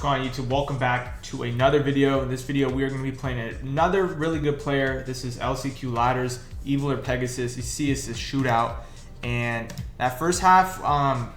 going on YouTube? Welcome back to another video. In this video, we are going to be playing another really good player. This is LCQ Ladders, Evil or Pegasus. You see it's a shootout. And that first half, I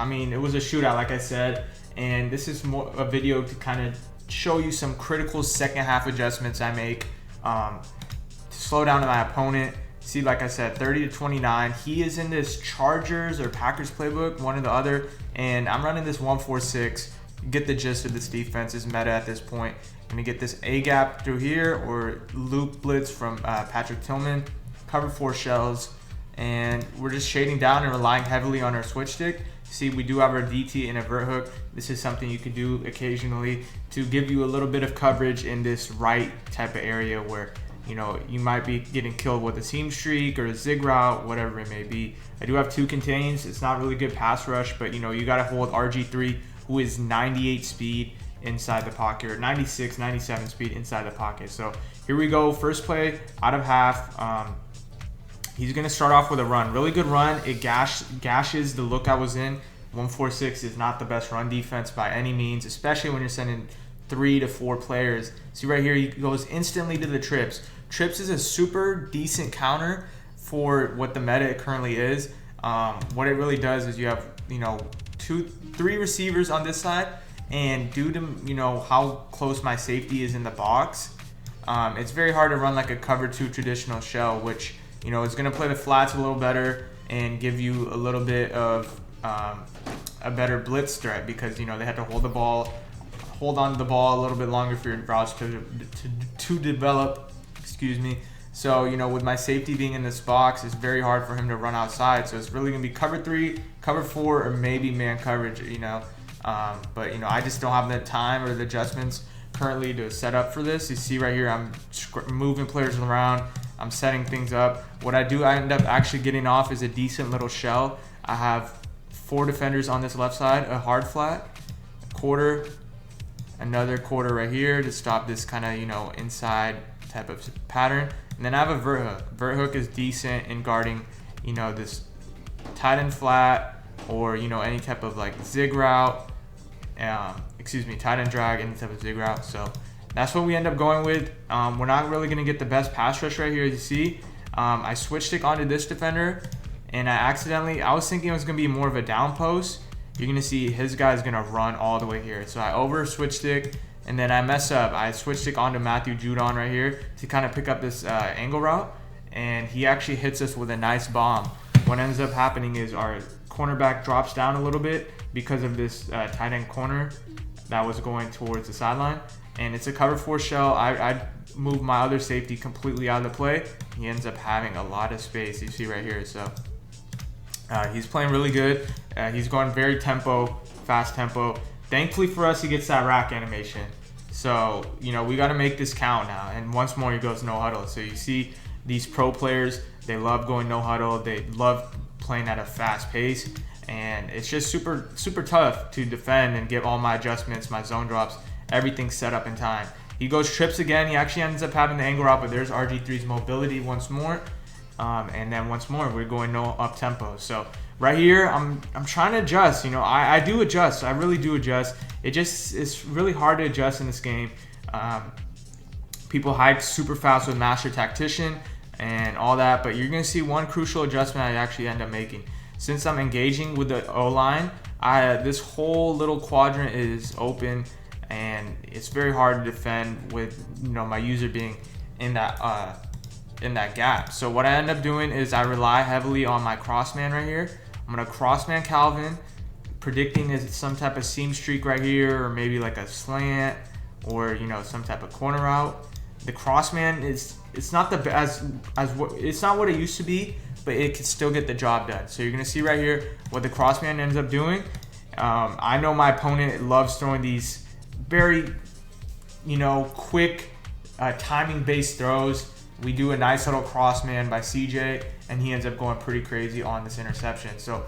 mean, it was a shootout, like I said. And this is more a video to kind of show you some critical second half adjustments I make to slow down my opponent. See, like I said, 30-29. He is in this Chargers or Packers playbook, one or the other, and I'm running this 1-4-6. Get the gist of this defense is meta at this point. I'm gonna get this A gap through here or loop blitz from Patrick Tillman, cover 4 shells, and we're just shading down and relying heavily on our switch stick. See, we do have our DT and a vert hook. This is something you can do occasionally to give you a little bit of coverage in this right type of area where, you know, you might be getting killed with a seam streak or a zig route, whatever it may be. I do have 2 contains. It's not really good pass rush, but, you know, you got to hold RG3, who is 98 speed inside the pocket, or 96, 97 speed inside the pocket. So here we go. First play out of half. He's going to start off with a run. Really good run. It gashes the look I was in. 1-4-6 is not the best run defense by any means, especially when you're sending 3 to 4 players. See right here, he goes instantly to the trips. Trips is a super decent counter for what the meta currently is. What it really does is you have, you know, 2-3 receivers on this side, and due to, you know, how close my safety is in the box, it's very hard to run like a cover 2 traditional shell, which, you know, is going to play the flats a little better and give you a little bit of a better blitz threat, because, you know, they have to hold on to the ball a little bit longer for your routes to develop. Excuse me. So, you know, with my safety being in this box, it's very hard for him to run outside. So it's really going to be cover 3, cover 4, or maybe man coverage, you know. But, you know, I just don't have the time or the adjustments currently to set up for this. You see right here, I'm moving players around. I'm setting things up. What I end up actually getting off is a decent little shell. I have 4 defenders on this left side, a hard flat, a quarter, another quarter right here to stop this kind of, you know, inside type of pattern. And then I have a vert hook. Vert hook is decent in guarding, you know, this tight end flat or, you know, any type of like zig route. Tight end drag, any type of zig route. So that's what we end up going with. We're not really going to get the best pass rush right here, as you see. I switched stick onto this defender, and I was thinking it was going to be more of a down post. You're going to see his guy's going to run all the way here. So I over switch stick, and then I mess up. I switch stick onto Matthew Judon right here to kind of pick up this angle route, and he actually hits us with a nice bomb. What ends up happening is our cornerback drops down a little bit because of this tight end corner that was going towards the sideline. And it's a cover 4 shell. I moved my other safety completely out of the play. He ends up having a lot of space, you see right here. So he's playing really good. He's going very fast tempo. Thankfully for us, he gets that rack animation. So, you know, we got to make this count now. And once more, he goes no huddle. So you see these pro players, they love going no huddle. They love playing at a fast pace. And it's just super, super tough to defend and get all my adjustments, my zone drops, everything set up in time. He goes trips again. He actually ends up having the angle route, but there's RG3's mobility once more. And then once more, we're going no up tempo. So right here, I'm trying to adjust. You know, I do adjust. I really do adjust. It's really hard to adjust in this game. People hide super fast with Master Tactician and all that, but you're going to see one crucial adjustment I actually end up making. Since I'm engaging with the O-line, this whole little quadrant is open, and it's very hard to defend with, you know, my user being in that gap. So what I end up doing is I rely heavily on my crossman right here. I'm gonna crossman Calvin, predicting is some type of seam streak right here, or maybe like a slant, or, you know, some type of corner route. The crossman it's not it's not what it used to be, but it can still get the job done. So you're gonna see right here what the crossman ends up doing. I know my opponent loves throwing these very, you know, quick timing-based throws. We do a nice little crossman by CJ, and he ends up going pretty crazy on this interception. So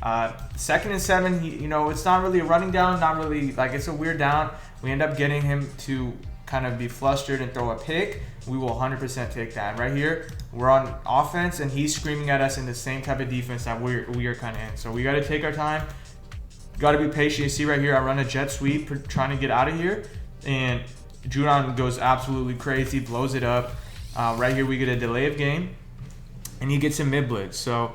2nd and 7, you know, it's not really a running down, not really, like, it's a weird down. We end up getting him to kind of be flustered and throw a pick. We will 100% take that. Right here, we're on offense, and he's screaming at us in the same type of defense that we are kind of in. So we got to take our time, got to be patient. You see right here, I run a jet sweep trying to get out of here, and Judon goes absolutely crazy, blows it up. Right here, we get a delay of game, and he gets a mid blitz. So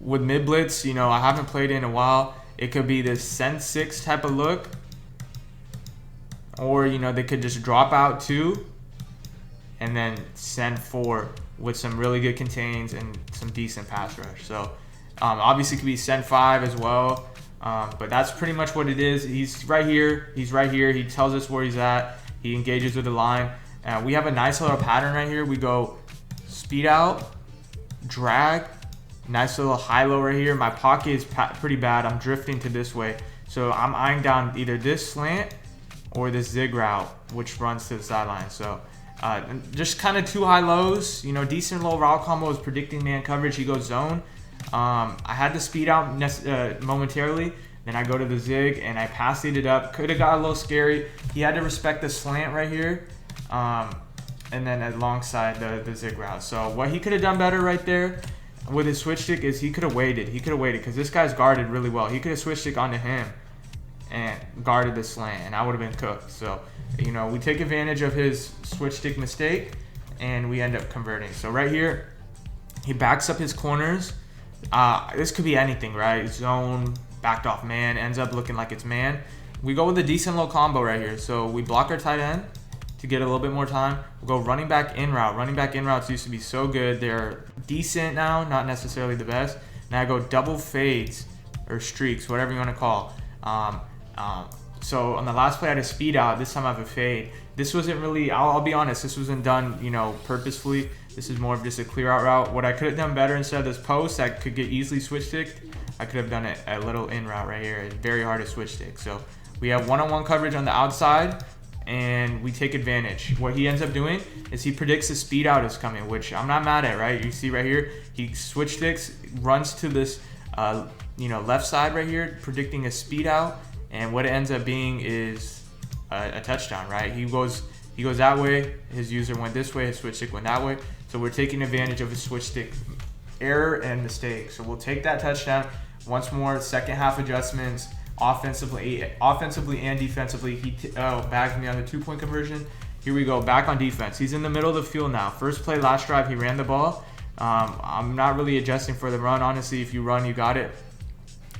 with mid blitz, you know, I haven't played in a while. It could be this send 6 type of look, or you know, they could just drop out 2 and then send 4 with some really good contains and some decent pass rush. So obviously it could be send 5 as well, but that's pretty much what it is. He's right here. He's right here. He tells us where he's at. He engages with the line. We have a nice little pattern right here. We go speed out, drag, nice little high-low right here. My pocket is pretty bad. I'm drifting to this way. So I'm eyeing down either this slant or this zig route, which runs to the sideline. So just kind of 2 high lows, you know, decent low route combo is predicting man coverage. He goes zone. I had to speed out momentarily. Then I go to the zig and I pass it up. Could have got a little scary. He had to respect the slant right here. And then alongside the zig route. So what he could have done better right there with his switch stick is he could have waited. He could have waited because this guy's guarded really well. He could have switched stick onto him and guarded the slant, and I would have been cooked. So, you know, we take advantage of his switch stick mistake, and we end up converting. So right here, he backs up his corners. This could be anything, right? Zone, backed off man, ends up looking like it's man. We go with a decent low combo right here. So we block our tight end to get a little bit more time. We'll go running back in route. Running back in routes used to be so good. They're decent now, not necessarily the best. Now I go double fades or streaks, whatever you want to call. So on the last play I had a speed out. This time I have a fade. This wasn't really, I'll be honest, this wasn't done, you know, purposefully. This is more of just a clear out route. What I could have done better instead of this post, I could get easily switch sticked. I could have done a little in route right here. It's very hard to switch stick. So we have one-on-one coverage on the outside, and we take advantage. What he ends up doing is he predicts the speed out is coming, which I'm not mad at, right? You see right here, he switch sticks, runs to this, you know, left side right here, predicting a speed out, and what it ends up being is a touchdown, right? He goes that way, his user went this way, his switch stick went that way. So we're taking advantage of his switch stick error and mistake. So we'll take that touchdown. Once more, second half adjustments. Offensively and defensively, he bagged me on the 2-point conversion. Here we go, back on defense. He's in the middle of the field now. First play, last drive, he ran the ball. I'm not really adjusting for the run. Honestly, if you run, you got it.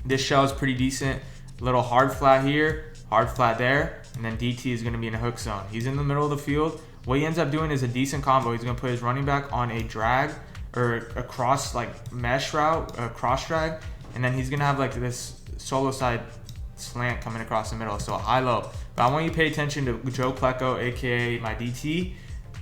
This shell is pretty decent. Little hard flat here, hard flat there, and then DT is going to be in a hook zone. He's in the middle of the field. What he ends up doing is a decent combo. He's going to put his running back on a drag or a cross, like mesh route, a cross drag, and then he's going to have like this solo side slant coming across the middle, so a high-low. But I want you to pay attention to Joe Klecko, aka my DT.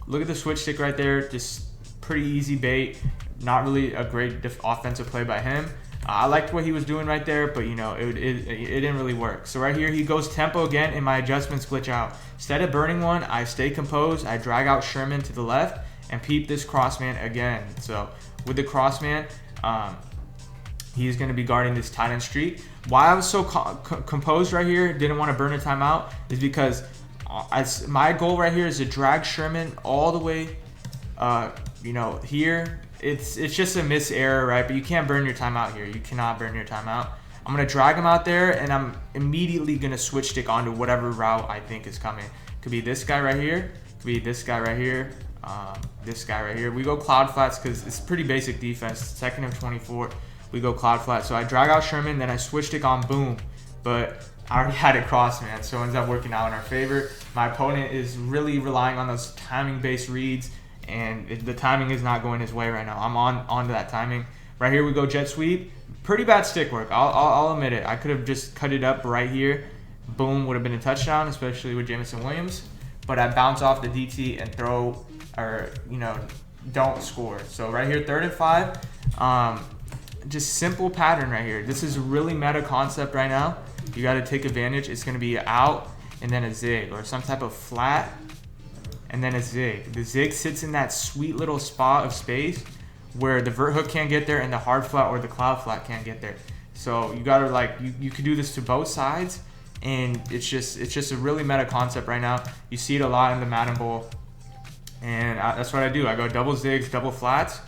Look at the switch stick right there, just pretty easy bait. Not really a great offensive play by him. I liked what he was doing right there, but you know, it didn't really work. So right here, he goes tempo again, and my adjustments glitch out. Instead of burning one, I stay composed. I drag out Sherman to the left and peep this crossman again. So with the crossman, he's going to be guarding this tight end streak. Why I was so composed right here, didn't want to burn a timeout, is because my goal right here is to drag Sherman all the way, you know, here. It's just a miss error, right? But you can't burn your timeout here. You cannot burn your timeout. I'm going to drag him out there, and I'm immediately going to switch stick onto whatever route I think is coming. Could be this guy right here. Could be this guy right here. This guy right here. We go cloud flats because it's pretty basic defense. 2nd and 24. We go cloud flat. So I drag out Sherman, then I switch stick on boom. But I already had it cross, man. So it ends up working out in our favor. My opponent is really relying on those timing-based reads, and the timing is not going his way right now. I'm on to that timing. Right here we go jet sweep. Pretty bad stick work. I'll admit it. I could have just cut it up right here. Boom, would have been a touchdown, especially with Jameson Williams. But I bounce off the DT and throw, or you know, don't score. So right here, 3rd and 5. Just simple pattern right here. This is a really meta concept right now. You got to take advantage. It's going to be out and then a zig, or some type of flat and then a zig. The zig sits in that sweet little spot of space where the vert hook can't get there and the hard flat or the cloud flat can't get there. So you gotta, like, you could do this to both sides, and it's just a really meta concept right now. You see it a lot in the Madden Bowl, and that's what I do. I go double zigs, double flats.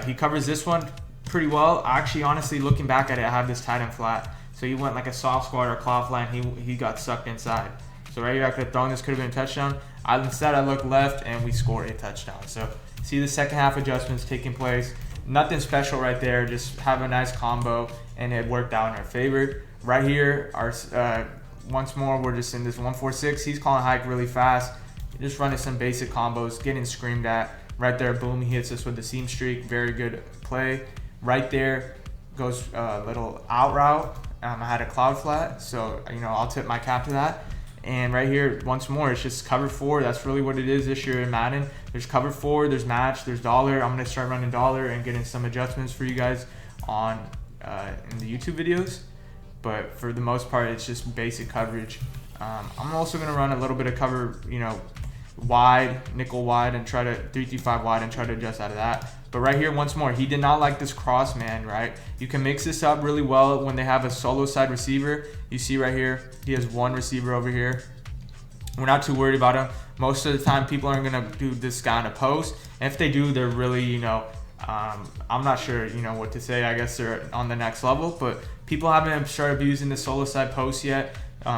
He covers this one pretty well. Actually, honestly, looking back at it, I have this tight end flat. So So he went like a soft squat or a claw fly, and he got sucked inside. So right here, I could have thrown this, could have been a touchdown. Instead, I looked left, and we scored a touchdown. So see the second half adjustments taking place. Nothing special right there, just have a nice combo, and it worked out in our favor. Right here, once more, we're just in this 1-4-6. He's calling hike really fast. Just running some basic combos, getting screamed at. Right there, boom, he hits us with the seam streak. Very good play. Right there goes a little out route. I had a cloud flat, so I'll tip my cap to that. And right here, once more, it's just cover 4. That's really what it is this year in Madden. There's cover 4, there's match, there's dollar. I'm gonna start running dollar and getting some adjustments for you guys on in the YouTube videos. But for the most part, it's just basic coverage. I'm also gonna run a little bit of cover, wide, nickel wide, and try to 3-5 wide and try to adjust out of that. But right here, once more, he did not like this cross man, right? You can mix this up really well when they have a solo side receiver. You see right here, he has one receiver over here. We're not too worried about him. Most of the time, people aren't gonna do this guy in a post. And if they do, they're really, I'm not sure, what to say. I guess they're on the next level, but people haven't started abusing the solo side post yet.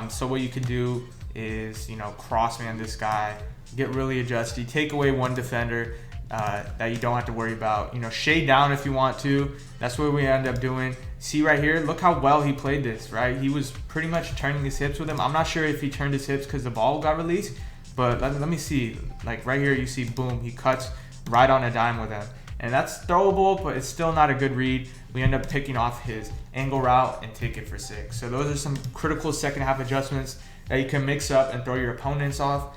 So what you can do is, cross man this guy, get really adjusted, take away one defender that you don't have to worry about. Shade down if you want to. That's what we end up doing. See right here, look how well he played this, right? He was pretty much turning his hips with him. I'm not sure if he turned his hips because the ball got released, but let me see. Like right here, you see, boom, he cuts right on a dime with him. And that's throwable, but it's still not a good read. We end up picking off his angle route and take it for 6. So those are some critical second half adjustments that you can mix up and throw your opponents off.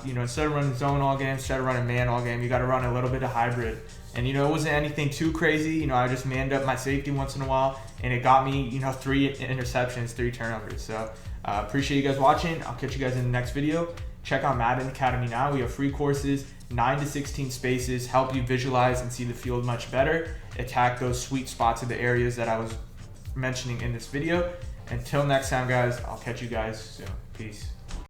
Instead of running zone all game, instead of running man all game, you got to run a little bit of hybrid. And it wasn't anything too crazy. I just manned up my safety once in a while, and it got me 3 interceptions, 3 turnovers. So appreciate you guys watching. I'll catch you guys in the next video. Check out Madden Academy now. We have free courses, 9 to 16 spaces, help you visualize and see the field much better, attack those sweet spots of the areas that I was mentioning in this video. Until next time, guys, I'll catch you guys soon. Peace.